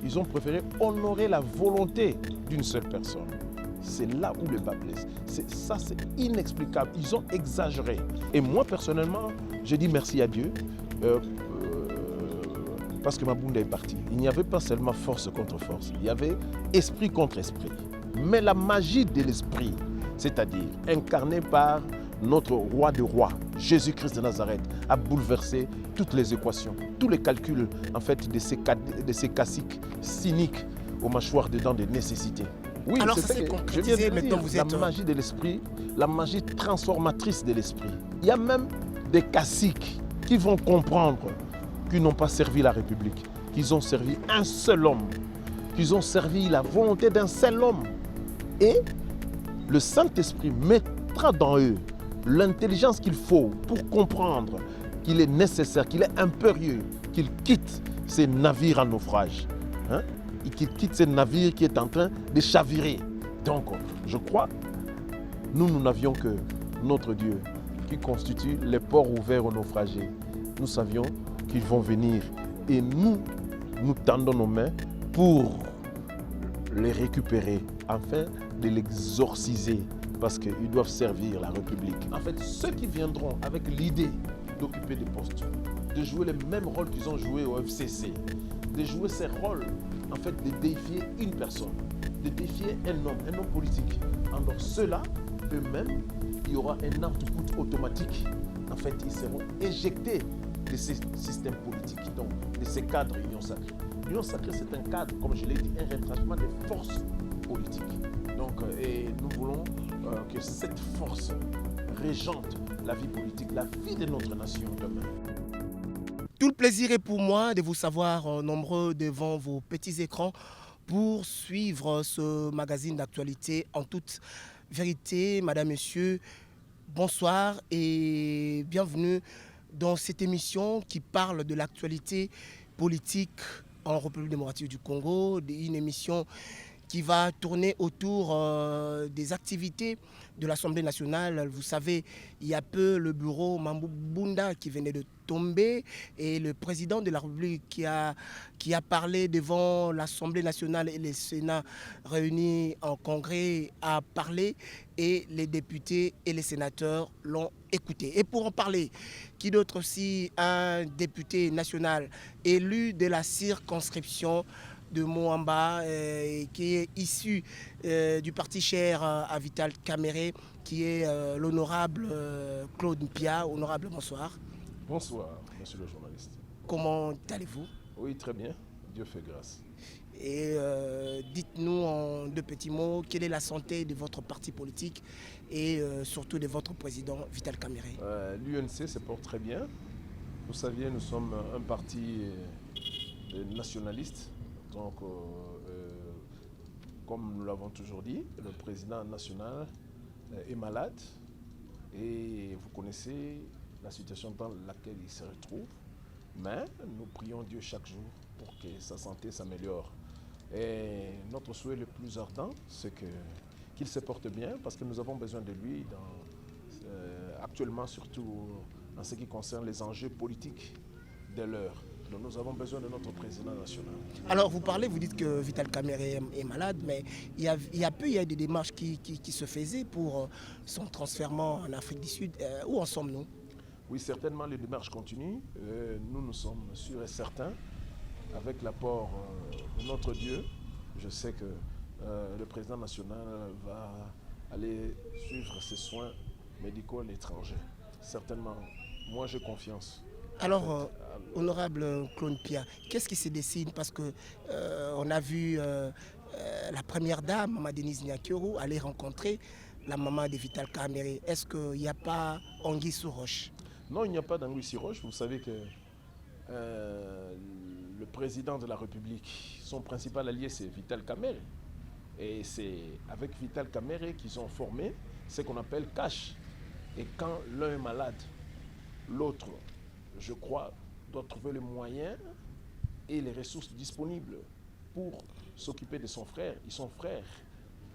Ils ont préféré honorer la volonté d'une seule personne. C'est là où le bas blesse. Ça, c'est inexplicable. Ils ont exagéré. Et moi, personnellement, je dis merci à Dieu parce que Mabunda est parti. Il n'y avait pas seulement force contre force. Il y avait esprit contre esprit. Mais la magie de l'esprit, c'est-à-dire incarnée par notre roi de rois, Jésus-Christ de Nazareth, a bouleversé toutes les équations, tous les calculs en fait de ces caciques cyniques aux mâchoires dedans des nécessités. Oui, alors ça s'est concrétisé, maintenant vous êtes... La magie de l'esprit, la magie transformatrice de l'esprit. Il y a même des caciques qui vont comprendre qu'ils n'ont pas servi la République, qu'ils ont servi un seul homme, qu'ils ont servi la volonté d'un seul homme. Et le Saint-Esprit mettra dans eux l'intelligence qu'il faut pour comprendre qu'il est nécessaire, qu'il est impérieux, qu'il quitte ces navires en naufrage. Et qu'il quitte ce navire qui est en train de chavirer. Donc, je crois, nous n'avions que notre Dieu qui constitue les ports ouverts aux naufragés. Nous savions qu'ils vont venir et nous tendons nos mains pour les récupérer, afin de l'exorciser, parce qu'ils doivent servir la République. En fait, ceux qui viendront avec l'idée d'occuper des postes, de jouer les mêmes rôles qu'ils ont joués au FCC, de jouer ces rôles, en fait, de défier une personne, de défier un homme politique. Alors ceux-là, eux-mêmes, il y aura un output automatique. En fait, ils seront éjectés de ces systèmes politiques, donc de ces cadres Union Sacrée. L'Union Sacrée, c'est un cadre, comme je l'ai dit, un retranchement des forces politiques. Donc, et nous voulons que cette force régente la vie politique, la vie de notre nation demain. Tout le plaisir est pour moi de vous savoir nombreux devant vos petits écrans pour suivre ce magazine d'actualité en toute vérité. Madame, Monsieur, bonsoir et bienvenue dans cette émission qui parle de l'actualité politique en République démocratique du Congo, une émission qui va tourner autour des activités de l'Assemblée nationale. Vous savez, il y a peu, le bureau Mabunda qui venait de tomber et le président de la République qui a parlé devant l'Assemblée nationale et le Sénat réunis en congrès a parlé et les députés et les sénateurs l'ont écouté. Et pour en parler, qui d'autre aussi, un député national élu de la circonscription de Moamba, qui est issu du parti cher à Vital Kamere, qui est l'honorable Claude Mpia. Honorable, bonsoir. Bonsoir, monsieur le journaliste. Comment allez-vous? Oui, très bien. Dieu fait grâce. Et dites-nous en deux petits mots, quelle est la santé de votre parti politique et surtout de votre président Vital Kamere? L'UNC se porte très bien. Vous saviez, nous sommes un parti nationaliste. Donc, comme nous l'avons toujours dit, le président national est malade et vous connaissez la situation dans laquelle il se retrouve. Mais nous prions Dieu chaque jour pour que sa santé s'améliore. Et notre souhait le plus ardent, c'est qu'il se porte bien parce que nous avons besoin de lui actuellement, surtout en ce qui concerne les enjeux politiques de l'heure. Donc nous avons besoin de notre président national. Alors vous parlez, vous dites que Vital Kamere est malade, mais il y a des démarches qui se faisaient pour son transfert en Afrique du Sud. Où en sommes-nous? Oui, certainement les démarches continuent. Nous sommes sûrs et certains, avec l'apport de notre Dieu, je sais que le président national va aller suivre ses soins médicaux à l'étranger. Certainement, moi j'ai confiance. Alors, honorable Claude Mpia, qu'est-ce qui se dessine? Parce que on a vu la première dame, Maman Denise Nyakiourou, aller rencontrer la maman de Vital Kamere. Est-ce qu'il n'y a pas anguille sous roche? Non, il n'y a pas d'anguille sous roche. Vous savez que le président de la République, son principal allié, c'est Vital Kamere. Et c'est avec Vital Kamere qu'ils ont formé ce qu'on appelle CASH. Et quand l'un est malade, l'autre, je crois, doit trouver les moyens et les ressources disponibles pour s'occuper de son frère. Ils sont frères,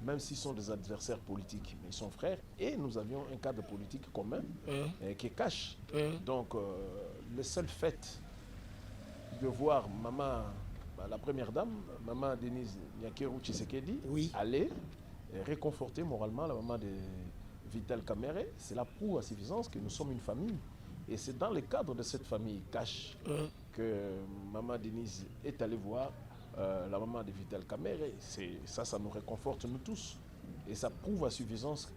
même s'ils sont des adversaires politiques, mais ils sont frères. Et nous avions un cadre politique commun qui est CASH. Donc, le seul fait de voir maman la première dame, maman Denise Nyakeru Tshisekedi, Oui. allait réconforter moralement la maman de Vital Kamerhe. Cela prouve à suffisance que nous sommes une famille. Et c'est dans le cadre de cette famille cash que maman Denise est allée voir la maman de Vital Kamerhe. Ça nous réconforte nous tous. Et ça prouve à suffisance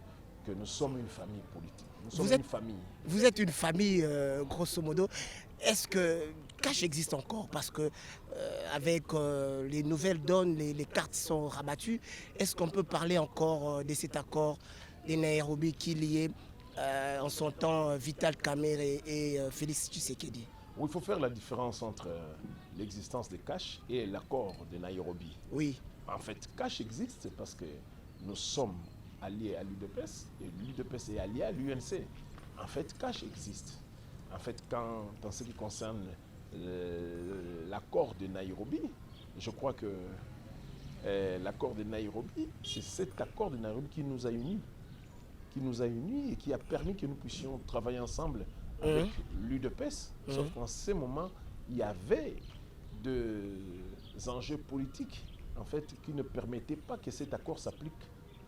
que nous sommes une famille politique. Nous sommes une famille. Vous êtes une famille, grosso modo. Est-ce que Cash existe encore? Parce que avec les nouvelles donnes, les cartes sont rabattues. Est-ce qu'on peut parler encore de cet accord de Nairobi qui liait en son temps Vital Kamerhe et Félix Tshisekedi? Il faut faire la différence entre l'existence de Cash et l'accord de Nairobi. Oui. En fait, Cash existe parce que nous sommes alliés à l'UDPS et l'UDPS est allié à l'UNC. En fait, Cash existe. En fait, en ce qui concerne l'accord de Nairobi, je crois que l'accord de Nairobi, c'est cet accord de Nairobi qui nous a unis. Qui nous a unis et qui a permis que nous puissions travailler ensemble avec l'UDPS. Sauf qu'en ce moment, il y avait des enjeux politiques en fait, qui ne permettaient pas que cet accord s'applique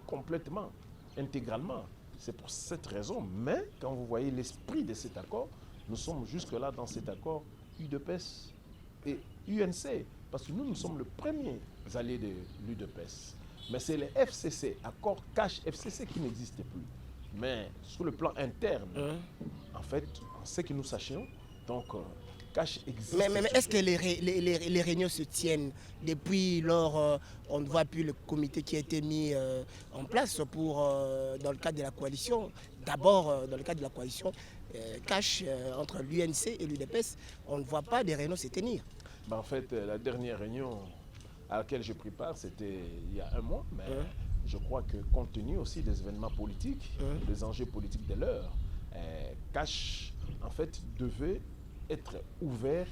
complètement, intégralement. C'est pour cette raison. Mais quand vous voyez l'esprit de cet accord, nous sommes jusque-là dans cet accord UDPS et UNC. Parce que nous sommes le premier allié de l'UDPS. Mais c'est le FCC, accord cash FCC, qui n'existe plus. Mais sur le plan interne, en fait, en ce que nous sachions, donc cash existe. Mais est-ce que les réunions se tiennent depuis lors on ne voit plus le comité qui a été mis en place pour, dans le cadre de la coalition? D'abord, dans le cadre de la coalition, cash entre l'UNC et l'UDPS, on ne voit pas des réunions se tenir. En fait, la dernière réunion à laquelle j'ai pris part, c'était il y a un mois, mais je crois que compte tenu aussi des événements politiques, des enjeux politiques de l'heure, Cash, en fait, devait être ouvert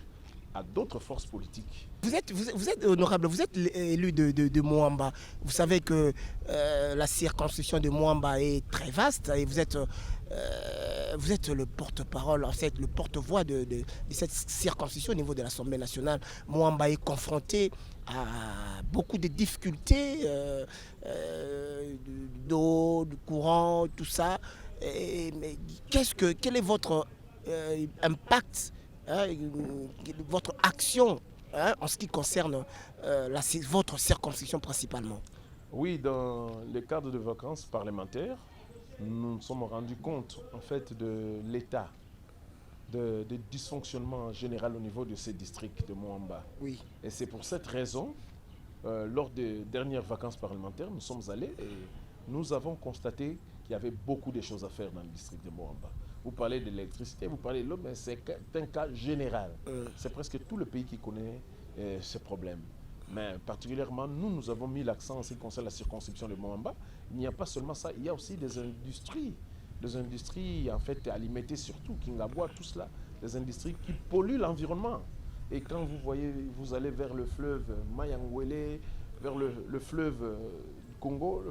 à d'autres forces politiques. Vous êtes honorable, vous êtes élu de Moamba. Vous savez que la circonscription de Moamba est très vaste et vous êtes le porte-parole, en fait, le porte-voix de cette circonscription au niveau de l'Assemblée nationale. Moamba est confronté à beaucoup de difficultés d'eau, de courant, tout ça. Mais quel est votre impact, votre action en ce qui concerne votre circonscription principalement? Oui, dans le cadre de vacances parlementaires, nous nous sommes rendus compte en fait de l'état de dysfonctionnement général au niveau de ces districts de Moamba. Oui. Et c'est pour cette raison, lors des dernières vacances parlementaires, nous sommes allés et nous avons constaté qu'il y avait beaucoup de choses à faire dans le district de Moamba. Vous parlez de l'électricité, vous parlez de l'eau, mais c'est un cas général. C'est presque tout le pays qui connaît ces problèmes. Mais particulièrement, nous avons mis l'accent en ce qui concerne la circonscription de Moamba. Il n'y a pas seulement ça, il y a aussi des industries en fait alimentées surtout, Kingabwa, tout cela, des industries qui polluent l'environnement. Et quand vous voyez, vous allez vers le fleuve Mayangwele, vers le fleuve Congo,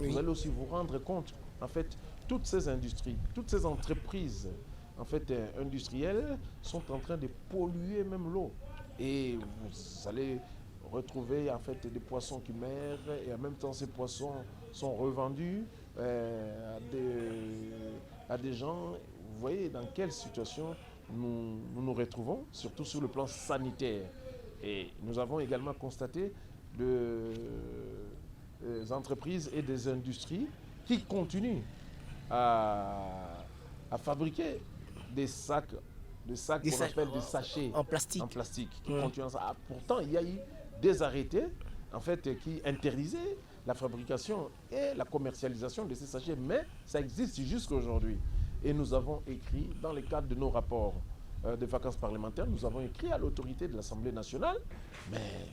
oui. Vous allez aussi vous rendre compte, en fait, toutes ces industries, toutes ces entreprises, en fait, industrielles, sont en train de polluer même l'eau. Et vous allez retrouver, en fait, des poissons qui meurent, et en même temps, ces poissons sont revendus à des gens. Vous voyez dans quelle situation nous retrouvons, surtout sur le plan sanitaire. Et nous avons également constaté des entreprises et des industries qui continuent à fabriquer des sacs qu'on appelle des sachets en plastique. Qui continuent ça. Pourtant, il y a eu des arrêtés en fait, qui interdisaient la fabrication et la commercialisation de ces sachets, mais ça existe jusqu'à aujourd'hui. Et nous avons écrit, dans le cadre de nos rapports de vacances parlementaires, nous avons écrit à l'autorité de l'Assemblée nationale, mais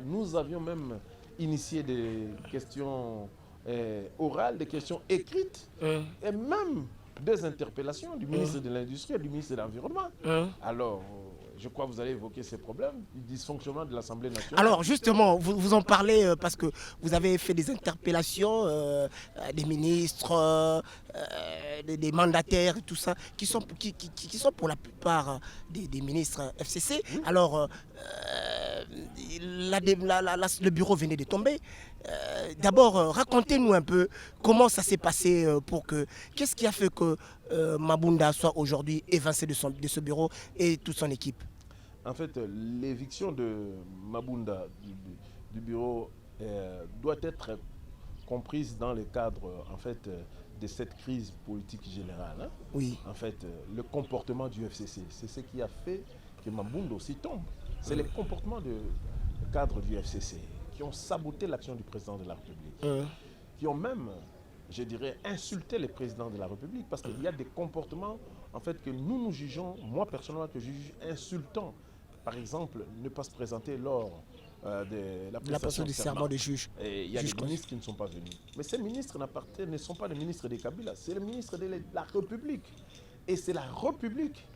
nous avions même initié des questions orales, des questions écrites, et même des interpellations du ministre de l'Industrie et du ministre de l'Environnement. Alors, je crois que vous allez évoquer ces problèmes du dysfonctionnement de l'Assemblée nationale. Alors justement, vous en parlez parce que vous avez fait des interpellations des ministres, des mandataires, tout ça, qui sont pour la plupart des ministres FCC. Oui. Alors, le bureau venait de tomber. D'abord, racontez-nous un peu comment ça s'est passé qu'est-ce qui a fait que Mabunda soit aujourd'hui évincé de ce bureau et toute son équipe. En fait, l'éviction de Mabunda du bureau doit être comprise dans le cadre en fait, de cette crise politique générale. Hein. Oui. En fait, le comportement du FCC, c'est ce qui a fait que Mabunda aussi tombe. C'est le comportement du cadre du FCC qui ont saboté l'action du président de la République, qui ont même, je dirais, insulté le président de la République parce qu'il y a des comportements en fait, que nous jugeons, moi personnellement, que je juge insultants. Par exemple, ne pas se présenter lors de la prestation du serment des juges. Et il y a des ministres qui ne sont pas venus. Mais ces ministres ne sont pas les ministres des Kabila, c'est les ministres de la République. Et c'est la République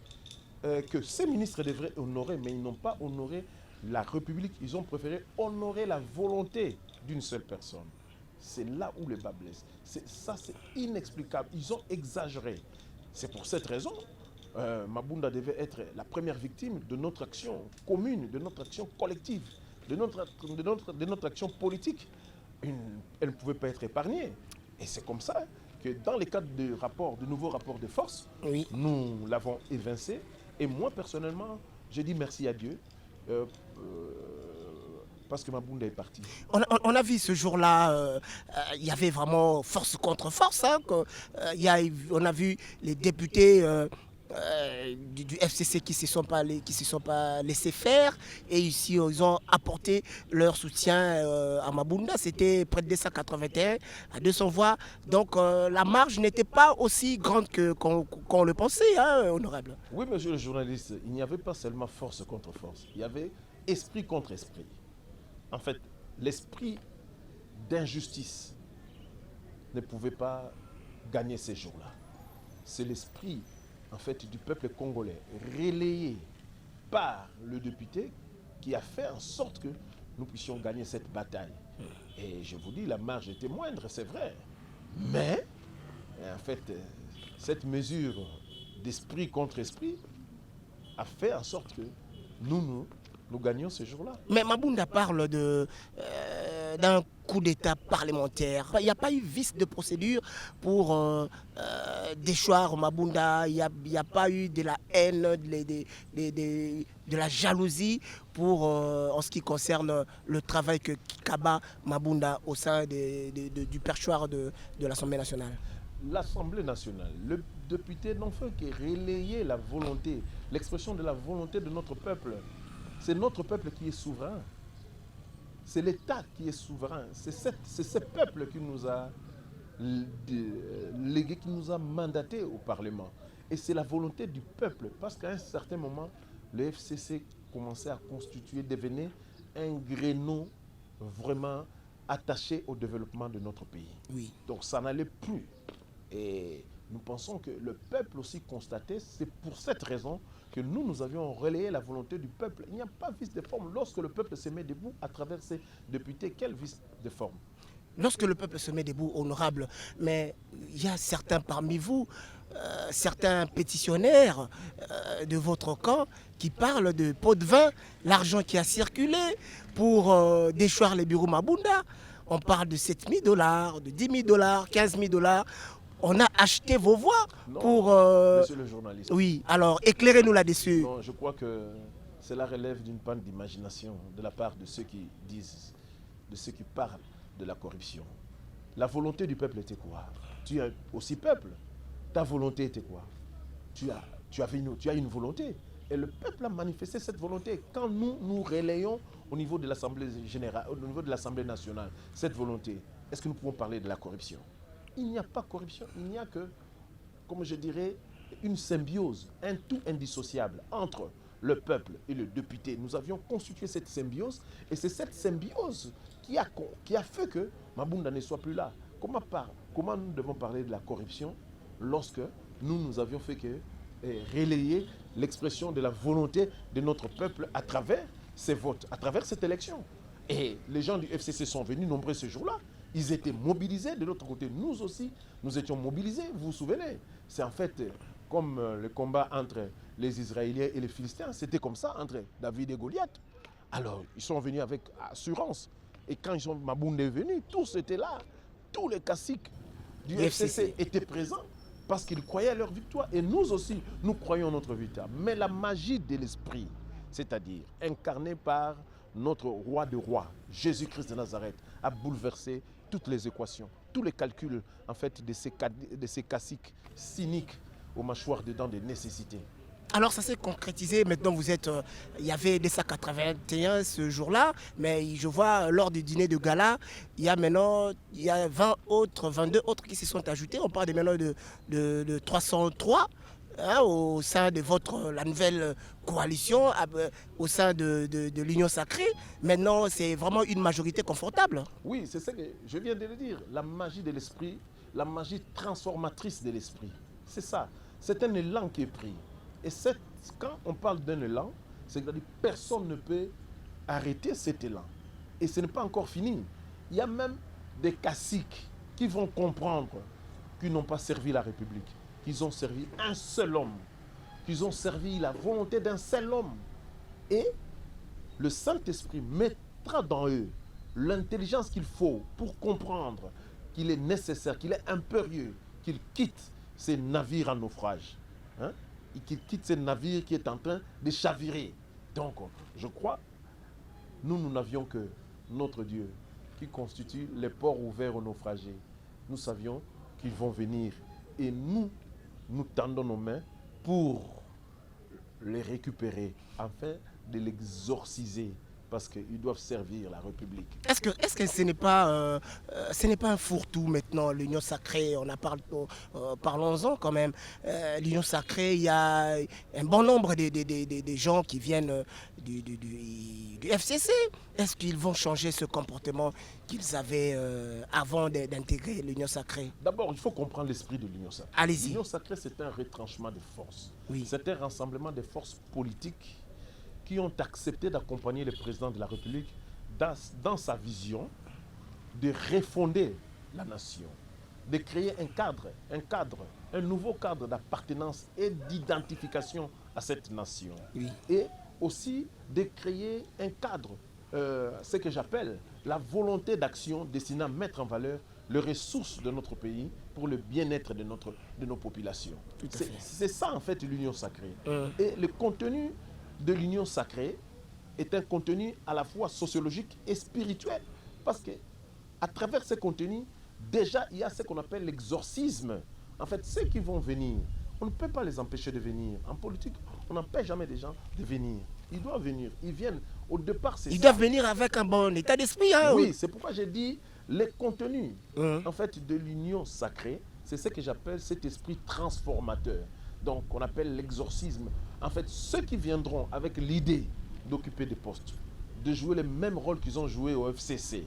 que ces ministres devraient honorer, mais ils n'ont pas honoré la République. Ils ont préféré honorer la volonté d'une seule personne. C'est là où le bas blesse. Ça, c'est inexplicable. Ils ont exagéré. C'est pour cette raison Mabunda devait être la première victime de notre action commune, de notre action collective, de notre action politique. Elle ne pouvait pas être épargnée. Et c'est comme ça que dans les cadres de nouveaux rapports de force, oui, nous l'avons évincé. Et moi, personnellement, j'ai dit merci à Dieu. Parce que Mabunda est parti. On a vu ce jour-là, il y avait vraiment force contre force. Hein, on a vu les députés du FCC qui ne se sont pas laissés faire. Et ici, ils ont apporté leur soutien à Mabunda. C'était près de 281 à 200 voix. Donc la marge n'était pas aussi grande qu'on le pensait, hein, honorable. Oui, monsieur le journaliste, il n'y avait pas seulement force contre force. Il y avait esprit contre esprit. En fait, l'esprit d'injustice ne pouvait pas gagner ces jours-là. C'est l'esprit, en fait, du peuple congolais, relayé par le député, qui a fait en sorte que nous puissions gagner cette bataille. Et je vous dis, la marge était moindre, c'est vrai. Mais, en fait, cette mesure d'esprit contre esprit a fait en sorte que nous gagnions ce jour-là. Mais Mabunda parle d'un coup d'État parlementaire. Il n'y a pas eu vice de procédure pour déchoir Mabunda. Il n'y a pas eu de la haine, de la jalousie pour, en ce qui concerne le travail que Kaba Mabunda au sein du perchoir de l'Assemblée nationale. L'Assemblée nationale, le député n'en fait que relayer la volonté, l'expression de la volonté de notre peuple. C'est notre peuple qui est souverain. C'est l'État qui est souverain. C'est ce peuple qui nous a légué, qui nous a mandaté au Parlement. Et c'est la volonté du peuple. Parce qu'à un certain moment, le FCC commençait à constituer, devenait un créneau vraiment attaché au développement de notre pays. Oui. Donc ça n'allait plus. Et nous pensons que le peuple aussi constatait, c'est pour cette raison que nous avions relayé la volonté du peuple. Il n'y a pas vice de forme. Lorsque le peuple se met debout à travers ses députés, quel vice de forme? Lorsque le peuple se met debout, honorable, mais il y a certains parmi vous, certains pétitionnaires de votre camp qui parlent de pots de vin, l'argent qui a circulé pour déchoir les bureaux Mabunda. On parle de 7 000 $, de 10 000 $, 15 000 $. On a acheté vos voix pour... Monsieur le journaliste. Oui, alors éclairez-nous là-dessus. Non, je crois que cela relève d'une panne d'imagination de la part de ceux qui disent, de ceux qui parlent de la corruption. La volonté du peuple était quoi? Tu es aussi peuple. Ta volonté était quoi? Tu as une volonté. Et le peuple a manifesté cette volonté. Quand nous relayons au niveau de l'Assemblée générale, au niveau de l'Assemblée nationale, cette volonté, est-ce que nous pouvons parler de la corruption? Il n'y a pas de corruption, il n'y a que, comme je dirais, une symbiose, un tout indissociable entre le peuple et le député. Nous avions constitué cette symbiose et c'est cette symbiose qui a fait que Mabunda ne soit plus là. Comment nous devons parler de la corruption lorsque nous avions fait que relayer l'expression de la volonté de notre peuple à travers ces votes, à travers cette élection. Et les gens du FCC sont venus nombreux ce jour-là. Ils étaient mobilisés. De l'autre côté, nous aussi, nous étions mobilisés. Vous vous souvenez? C'est en fait comme le combat entre les Israéliens et les Philistins. C'était comme ça entre David et Goliath. Alors, ils sont venus avec assurance. Et quand Mabounda est venu, tous étaient là. Tous les caciques du FCC étaient présents parce qu'ils croyaient à leur victoire. Et nous aussi, nous croyons à notre victoire. Mais la magie de l'esprit, c'est-à-dire incarnée par notre roi de rois, Jésus-Christ de Nazareth, a bouleversé toutes les équations, tous les calculs en fait de ces caciques cyniques aux mâchoires dedans des nécessités. Alors ça s'est concrétisé, maintenant vous êtes, il y avait des sacs 81 ce jour-là, mais je vois lors du dîner de gala, il y a maintenant 22 autres qui se sont ajoutés, on parle maintenant de 303 hein, au sein de la nouvelle coalition, au sein de l'Union Sacrée. Maintenant c'est vraiment une majorité confortable. Oui, c'est ça que je viens de le dire, la magie de l'esprit, la magie transformatrice de l'esprit, c'est ça, c'est un élan qui est pris. Et quand on parle d'un élan, c'est-à-dire que personne ne peut arrêter cet élan. Et ce n'est pas encore fini. Il y a même des caciques qui vont comprendre qu'ils n'ont pas servi la République, qu'ils ont servi un seul homme, qu'ils ont servi la volonté d'un seul homme. Et le Saint-Esprit mettra dans eux l'intelligence qu'il faut pour comprendre qu'il est nécessaire, qu'il est impérieux, qu'ils quittent ces navires en naufrage. Hein? Et qu'il quitte ce navire qui est en train de chavirer. Donc, je crois, nous n'avions que notre Dieu qui constitue les ports ouverts aux naufragés. Nous savions qu'ils vont venir et nous tendons nos mains pour les récupérer afin de l'exorciser parce qu'ils doivent servir la République. Est-ce que ce n'est pas un fourre-tout maintenant, l'Union Sacrée, parlons-en quand même. L'Union Sacrée, il y a un bon nombre de gens qui viennent du FCC. Est-ce qu'ils vont changer ce comportement qu'ils avaient avant d'intégrer l'Union Sacrée? D'abord, il faut comprendre l'esprit de l'Union Sacrée. Allez-y. L'Union Sacrée, c'est un retranchement de forces. Oui. C'est un rassemblement de forces politiques qui ont accepté d'accompagner le président de la République dans sa vision de refonder la nation, de créer un nouveau cadre d'appartenance et d'identification à cette nation. Oui. Et aussi de créer un cadre, ce que j'appelle la volonté d'action destinée à mettre en valeur les ressources de notre pays pour le bien-être de nos populations. C'est ça en fait l'Union Sacrée. Et le contenu de l'Union Sacrée est un contenu à la fois sociologique et spirituel. Parce que à travers ce contenu, déjà il y a ce qu'on appelle l'exorcisme. En fait, ceux qui vont venir, on ne peut pas les empêcher de venir. En politique, on n'empêche jamais des gens de venir. Ils doivent venir, ils viennent. Au départ, c'est ça. Ils doivent venir avec un bon état d'esprit. Hein, oui, c'est pourquoi j'ai dit les contenus en fait, de l'Union Sacrée, c'est ce que j'appelle cet esprit transformateur. Donc, on appelle l'exorcisme. En fait, ceux qui viendront avec l'idée d'occuper des postes, de jouer les mêmes rôles qu'ils ont joués au FCC,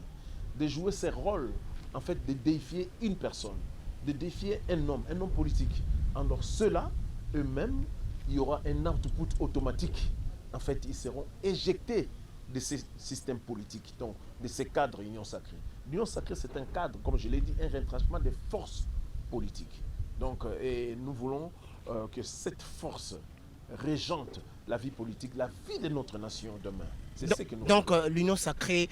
de jouer ces rôles, en fait, de défier une personne, de défier un homme politique. Alors, ceux-là, eux-mêmes, il y aura un output automatique. En fait, ils seront éjectés de ces systèmes politiques, donc de ces cadres Union Sacrée. L'Union Sacrée, c'est un cadre, comme je l'ai dit, un retranchement des forces politiques. Donc, et nous voulons que cette force régente la vie politique, la vie de notre nation demain. C'est ce que nous donc l'Union Sacrée,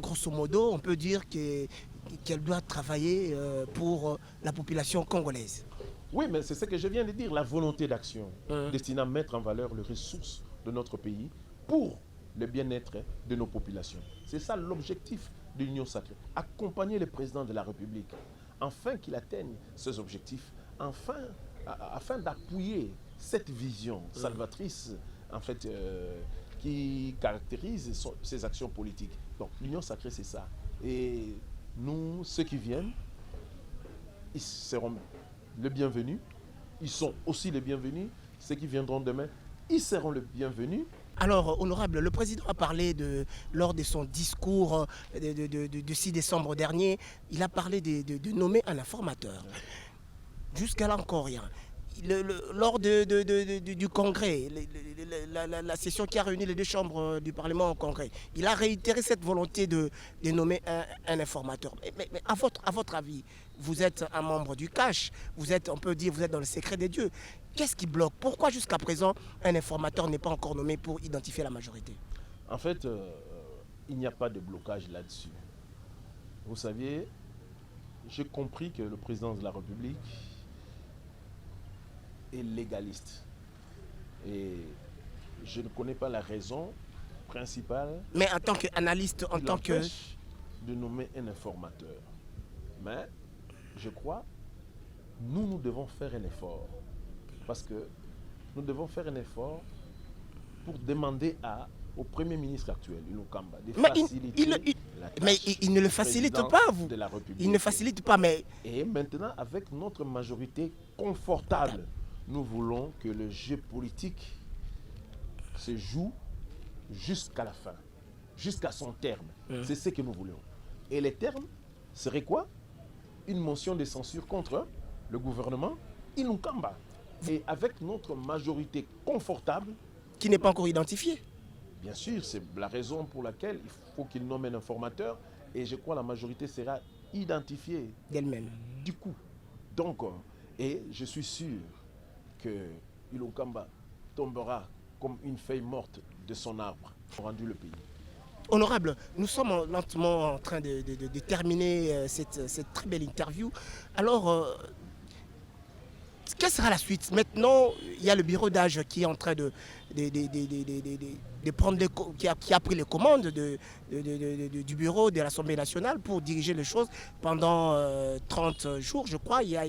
grosso modo, on peut dire qu'elle doit travailler pour la population congolaise. Oui, mais c'est ce que je viens de dire, la volonté d'action destinée à mettre en valeur les ressources de notre pays pour le bien-être de nos populations. C'est ça l'objectif de l'Union Sacrée. Accompagner le président de la République afin qu'il atteigne ses objectifs, afin d'appuyer cette vision salvatrice en fait, qui caractérise ses actions politiques. Donc l'Union Sacrée, c'est ça. Et nous, ceux qui viennent, ils seront les bienvenus. Ils sont aussi les bienvenus. Ceux qui viendront demain, ils seront les bienvenus. Alors, honorable, le président a parlé lors de son discours du 6 décembre dernier, il a parlé de nommer un informateur. Jusqu'à là encore rien. lors du congrès, la session qui a réuni les deux chambres du Parlement au congrès, il a réitéré cette volonté de nommer un informateur. Mais à votre avis, vous êtes un membre du CACH, vous êtes, on peut dire, vous êtes dans le secret des dieux. Qu'est-ce qui bloque? Pourquoi jusqu'à présent un informateur n'est pas encore nommé pour identifier la majorité? En fait, il n'y a pas de blocage là-dessus. Vous saviez, j'ai compris que le président de la République est légaliste. Et je ne connais pas la raison principale. Mais en tant qu'analyste, en tant que... de nommer un informateur. Mais je crois, nous devons faire un effort. Parce que nous devons faire un effort pour demander au Premier ministre actuel, Ilou Kamba, de faciliter la tâche. Mais il ne le facilite pas, vous. De la République. Il ne facilite pas, mais... Et maintenant, avec notre majorité confortable, nous voulons que le jeu politique se joue jusqu'à la fin, jusqu'à son terme. C'est ce que nous voulons. Et les termes seraient quoi? Une motion de censure contre le gouvernement Ilou Kamba. Et avec notre majorité confortable... Qui n'est pas encore identifiée. Bien sûr, c'est la raison pour laquelle il faut qu'il nomme un informateur. Et je crois que la majorité sera identifiée d'elle-même. Du coup. Donc, et je suis sûr que Ilou Kamba tombera comme une feuille morte de son arbre pour rendu le pays. Honorable, nous sommes lentement en train de terminer cette très belle interview. Alors, quelle sera la suite? Maintenant, il y a le bureau d'âge qui est en train de prendre qui a pris les commandes du bureau de l'Assemblée nationale pour diriger les choses pendant 30 jours, je crois. Il y a,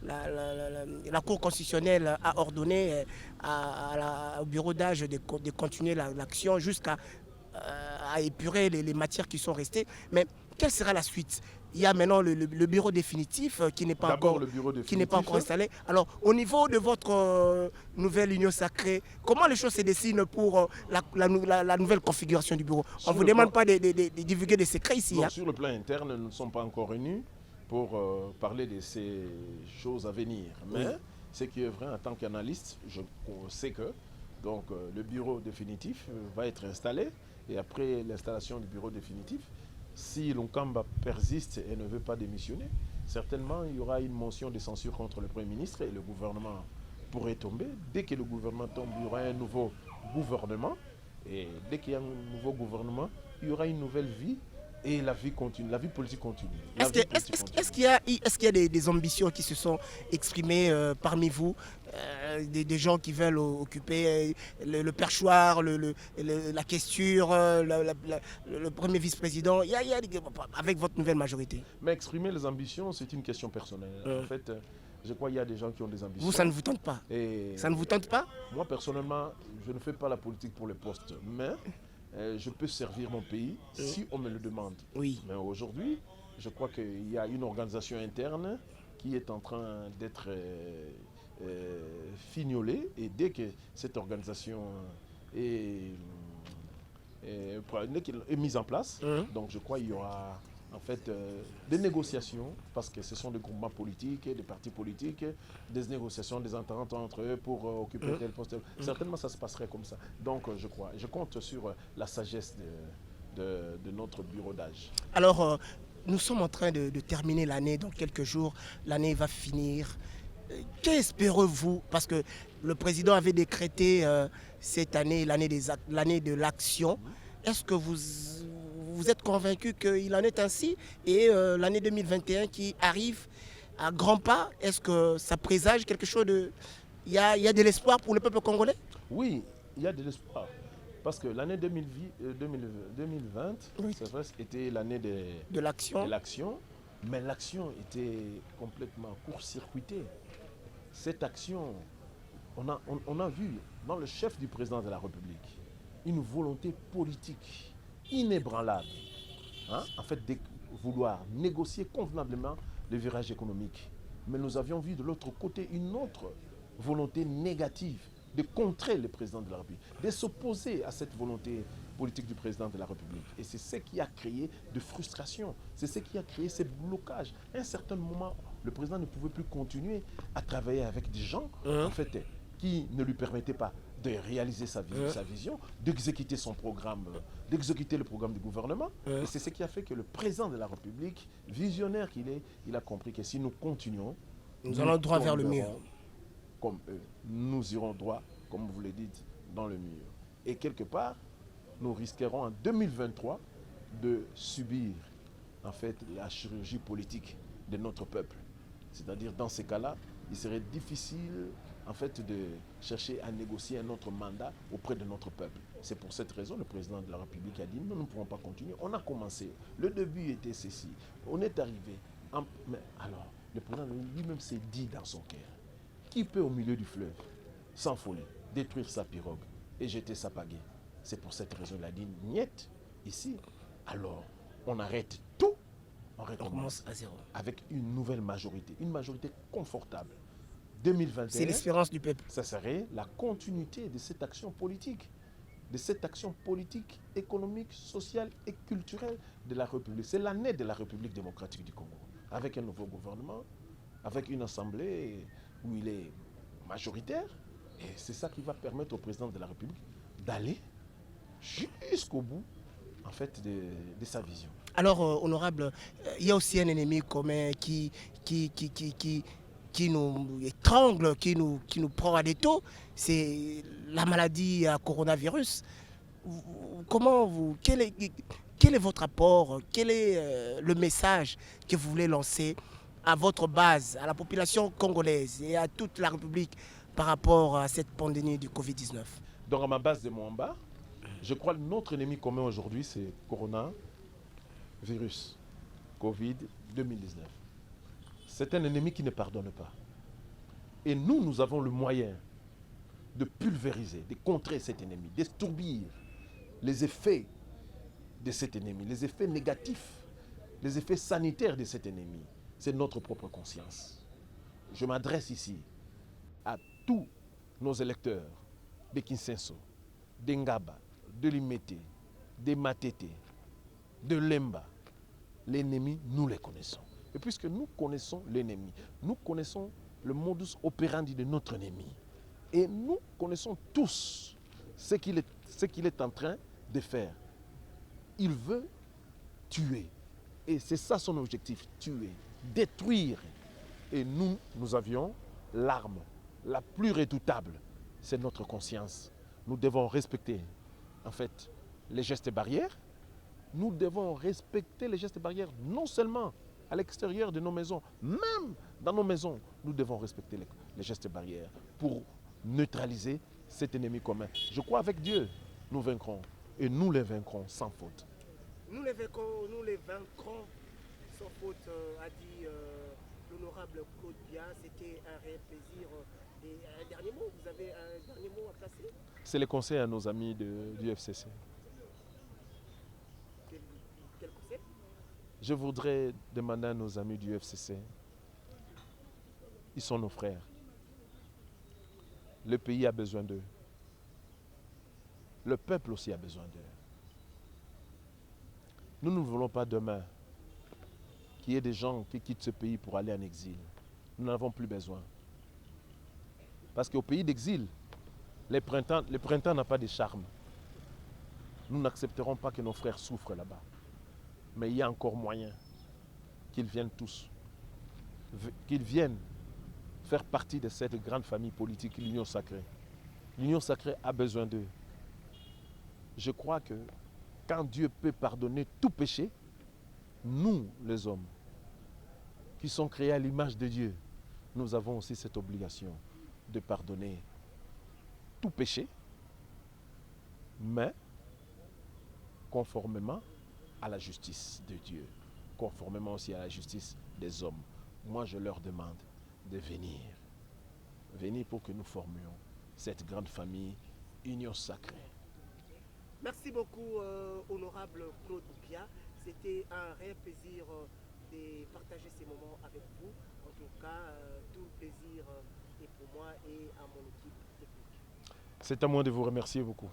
la Cour constitutionnelle a ordonné au bureau d'âge de continuer l'action jusqu'à épurer les matières qui sont restées. Mais quelle sera la suite? Il y a maintenant le bureau définitif qui n'est pas encore installé. Alors, au niveau de votre nouvelle union sacrée, comment les choses se dessinent pour la nouvelle configuration du bureau? On ne vous demande pas de divulguer des secrets ici. Non, sur le plan interne, nous ne sommes pas encore réunis pour parler de ces choses à venir. Mais ce qui est vrai en tant qu'analyste, je sais que donc, le bureau définitif va être installé. Et après l'installation du bureau définitif, si Ilou Kamba persiste et ne veut pas démissionner, certainement il y aura une motion de censure contre le Premier ministre et le gouvernement pourrait tomber. Dès que le gouvernement tombe, il y aura un nouveau gouvernement. Et dès qu'il y a un nouveau gouvernement, il y aura une nouvelle vie et la vie continue, la vie politique continue. Est-ce qu'il y a des ambitions qui se sont exprimées parmi vous, des gens qui veulent occuper le perchoir, la questure, le premier vice-président, avec votre nouvelle majorité? Mais exprimer les ambitions, c'est une question personnelle. En fait, je crois qu'il y a des gens qui ont des ambitions. Vous, ça ne vous tente pas? Ça ne vous tente pas? Moi, personnellement, je ne fais pas la politique pour les postes, mais je peux servir mon pays si on me le demande. Oui. Mais aujourd'hui, je crois qu'il y a une organisation interne qui est en train d'être fignolée. Et dès que cette organisation est mise en place, donc je crois qu'il y aura en fait des négociations, parce que ce sont des groupements politiques, des partis politiques, des négociations, des ententes entre eux pour occuper tel poste. Certainement, ça se passerait comme ça. Donc, je compte sur la sagesse de notre bureau d'âge. Alors, nous sommes en train de terminer l'année dans quelques jours. L'année va finir. Qu'espérez-vous? Parce que le président avait décrété cette année l'année de l'action. Est-ce que vous êtes convaincu qu'il en est ainsi? Et l'année 2021 qui arrive à grands pas, est-ce que ça présage quelque chose de... Il y a de l'espoir pour le peuple congolais? Oui, il y a de l'espoir. Parce que l'année 2020, c'est vrai, c'était l'année de l'action. Mais l'action était complètement court-circuitée. Cette action, on a vu dans le chef du président de la République une volonté politique inébranlable, en fait, de vouloir négocier convenablement le virage économique. Mais nous avions vu de l'autre côté une autre volonté négative de contrer le président de la République, de s'opposer à cette volonté politique du président de la République. Et c'est ce qui a créé de frustration, c'est ce qui a créé ces blocages. À un certain moment, le président ne pouvait plus continuer à travailler avec des gens en fait, qui ne lui permettaient pas de réaliser sa vision, d'exécuter son programme, d'exécuter le programme du gouvernement. Et c'est ce qui a fait que le président de la République, visionnaire qu'il est, il a compris que si nous continuons, nous allons droit vers le mur. Comme eux, nous irons droit, comme vous le dites, dans le mur. Et quelque part, nous risquerons en 2023 de subir en fait la chirurgie politique de notre peuple. C'est-à-dire dans ces cas-là, il serait difficile en fait de chercher à négocier un autre mandat auprès de notre peuple. C'est pour cette raison que le président de la République a dit nous ne pourrons pas continuer. On a commencé. Le début était ceci. On est arrivé. Mais alors, le président lui-même s'est dit dans son cœur, qui peut au milieu du fleuve, sans folie, détruire sa pirogue et jeter sa pagaie? C'est pour cette raison qu'il a dit niet ici. Alors, on arrête tout. On recommence à zéro. Avec une nouvelle majorité. Une majorité confortable. 2021, c'est l'espérance du peuple. Ça serait la continuité de cette action politique. De cette action politique, économique, sociale et culturelle de la République. C'est l'année de la République démocratique du Congo. Avec un nouveau gouvernement, avec une assemblée où il est majoritaire. Et c'est ça qui va permettre au président de la République d'aller jusqu'au bout en fait, de sa vision. Alors, honorable, il y a aussi un ennemi commun qui nous étrangle, qui nous prend à l'étau, c'est la maladie à coronavirus. Quel est votre apport, quel est le message que vous voulez lancer à votre base, à la population congolaise et à toute la République par rapport à cette pandémie du Covid-19? Donc à ma base de Mwamba, je crois que notre ennemi commun aujourd'hui, c'est coronavirus, Covid-2019. C'est un ennemi qui ne pardonne pas. Et nous avons le moyen de pulvériser, de contrer cet ennemi, d'estourbir les effets de cet ennemi, les effets négatifs, les effets sanitaires de cet ennemi. C'est notre propre conscience. Je m'adresse ici à tous nos électeurs de Kinsenso, de Ngaba, de Limete, de Matete, de Lemba. L'ennemi, nous les connaissons. Et puisque nous connaissons l'ennemi, nous connaissons le modus operandi de notre ennemi. Et nous connaissons tous ce qu'il est en train de faire. Il veut tuer. Et c'est ça son objectif, tuer, détruire. Et nous avions l'arme la plus redoutable, c'est notre conscience. Nous devons respecter, en fait, les gestes barrières. Nous devons respecter les gestes barrières non seulement à l'extérieur de nos maisons, même dans nos maisons, nous devons respecter les gestes barrières pour neutraliser cet ennemi commun. Je crois avec Dieu, nous vaincrons et nous les vaincrons sans faute. Nous les vaincrons sans faute, a dit l'honorable Claude Bia. C'était un réel plaisir. Et un dernier mot, vous avez un dernier mot à placer? C'est le conseil à nos amis du FCC. Quel conseil? Je voudrais demander à nos amis du FCC, ils sont nos frères. Le pays a besoin d'eux. Le peuple aussi a besoin d'eux. Nous ne voulons pas demain qu'il y ait des gens qui quittent ce pays pour aller en exil. Nous n'en avons plus besoin. Parce qu'au pays d'exil, le printemps n'a pas de charme. Nous n'accepterons pas que nos frères souffrent là-bas. Mais il y a encore moyen qu'ils viennent tous, qu'ils viennent faire partie de cette grande famille politique, l'Union sacrée. L'Union sacrée a besoin d'eux. Je crois que quand Dieu peut pardonner tout péché, nous, les hommes, qui sont créés à l'image de Dieu, nous avons aussi cette obligation de pardonner tout péché, mais conformément à la justice de Dieu, conformément aussi à la justice des hommes. Moi, je leur demande de venir. Venir pour que nous formions cette grande famille, Union sacrée. Merci beaucoup, honorable Claude Bia. C'était un réel plaisir de partager ces moments avec vous. En tout cas, tout le plaisir est pour moi et à mon équipe technique. C'est à moi de vous remercier beaucoup.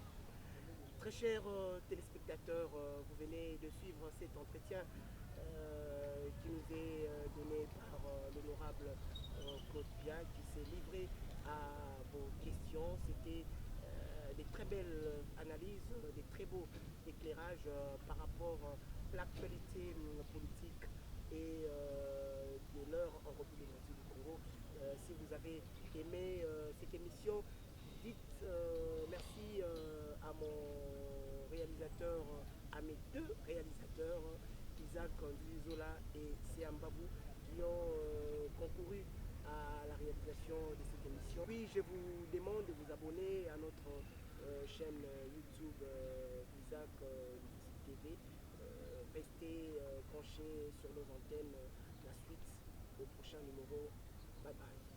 Très chers téléspectateurs, vous venez de suivre cet entretien qui nous est donné par l'honorable Claude Pia qui s'est livré à vos questions. C'était des très belles analyses, des très beaux éclairages par rapport à l'actualité politique et de l'heure en République démocratique du Congo. Si vous avez aimé cette émission, dites merci à mon réalisateur, à mes deux réalisateurs, Isaac Ndizola et Siam Babou, qui ont concouru à la réalisation de cette émission. Puis je vous demande de vous abonner à notre chaîne YouTube Isaac TV. Restez branchés sur nos antennes. La suite au prochain numéro. Bye bye.